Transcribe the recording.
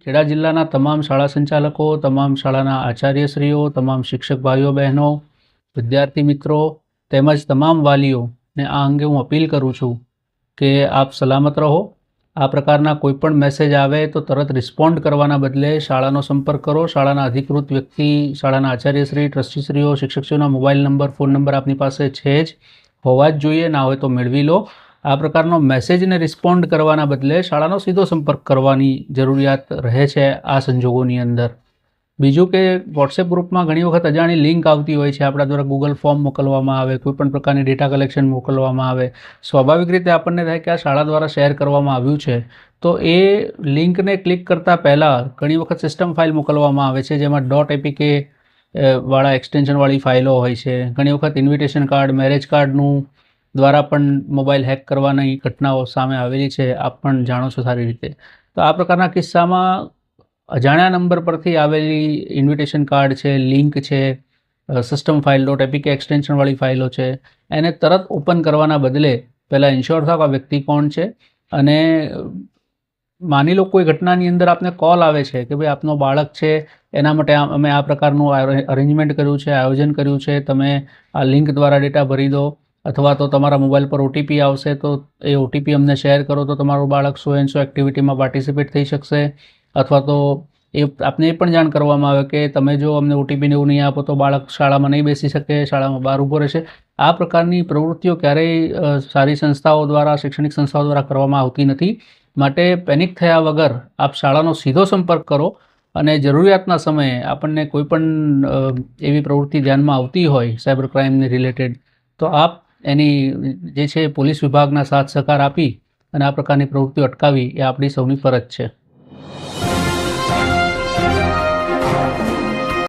ખેડા જિલ્લાના તમામ શાળા સંચાલકો, તમામ શાળાના આચાર્યશ્રીઓ, તમામ શિક્ષક ભાઈઓ બહેનો, વિદ્યાર્થી મિત્રો તેમજ તમામ વાલીઓને આ અંગે હું અપીલ કરું છું કે આપ સલામત રહો. આ પ્રકારના કોઈપણ મેસેજ આવે તો તરત રિસ્પોન્ડ કરવાના બદલે શાળાનો સંપર્ક કરો. શાળાના અધિકૃત વ્યક્તિ, શાળાના આચાર્યશ્રી, ટ્રસ્ટીશ્રીઓ, શિક્ષકશ્રીઓના મોબાઈલ નંબર, ફોન નંબર આપની પાસે છે જ, હોવા જ જોઈએ. ના હોય તો મેળવી લો. આ પ્રકારનો મેસેજને રિસ્પોન્ડ કરવાના બદલે શાળાનો સીધો સંપર્ક કરવાની જરૂરિયાત રહે છે આ સંજોગોની અંદર. બીજું કે વોટ્સએપ ગ્રુપમાં ઘણી વખત અજાણી લિંક આવતી હોય છે. આપણા દ્વારા ગૂગલ ફોર્મ મોકલવામાં આવે, કોઈપણ પ્રકારની ડેટા કલેક્શન મોકલવામાં આવે. સ્વાભાવિક રીતે આપણને થાય કે આ શાળા દ્વારા શેર કરવામાં આવ્યું છે, તો એ લિંકને ક્લિક કરતાં પહેલાં ઘણી વખત સિસ્ટમ ફાઇલ મોકલવામાં આવે છે, જેમાં .apk વાળા એક્સટેન્શનવાળી ફાઇલો હોય છે. ઘણી વખત ઇન્વિટેશન કાર્ડ, મેરેજ કાર્ડનું દ્વારા પણ મોબાઈલ હેક કરવાની ઘટનાઓ સામે આવેલી છે, આપ પણ જાણો છો સારી રીતે. તો આ પ્રકારના કિસ્સામાં અજાણ્યા નંબર પરથી આવેલી ઇન્વિટેશન કાર્ડ છે, લિંક છે, સિસ્ટમ ફાઇલ .apk એક્સટેન્શનવાળી ફાઇલો છે, એને તરત ઓપન કરવાના બદલે પહેલાં ઇન્શ્યોર થાવ કે આ વ્યક્તિ કોણ છે. અને માની લો કોઈ ઘટનાની અંદર આપને કોલ આવે છે કે ભાઈ આપનો બાળક છે, એના માટે અમે આ પ્રકારનું અરેન્જમેન્ટ કર્યું છે, આયોજન કર્યું છે, તમે આ લિંક દ્વારા ડેટા ભરી દો, અથવા તો તમારા મોબાઈલ પર OTP આવશે તો એ OTP અમને શેર કરો તો તમારું બાળક સો એન્ડ સો એક્ટિવિટીમાં પાર્ટિસિપેટ થઈ શકશે. અથવા તો આપને એ પણ જાણ કરવામાં આવે કે તમે જો અમને OTP ને એવું નહીં આપો તો બાળક શાળામાં નહીં બેસી શકે, શાળામાં બહાર ઊભો રહેશે. આ પ્રકારની પ્રવૃત્તિઓ ક્યારેય સારી સંસ્થાઓ દ્વારા, શૈક્ષણિક સંસ્થાઓ દ્વારા કરવામાં આવતી નથી. માટે પેનિક થયા વગર આપ શાળાનો સીધો સંપર્ક કરો અને જરૂરિયાતના સમયે આપણને કોઈપણ એવી પ્રવૃત્તિ ધ્યાનમાં આવતી હોય સાયબર ક્રાઇમને રિલેટેડ, તો આપ એની જે છે પોલીસ વિભાગના સાથ સહકાર આપી અને આ પ્રકારની પ્રવૃત્તિઓ અટકાવી એ આપણી સૌની ફરજ છે.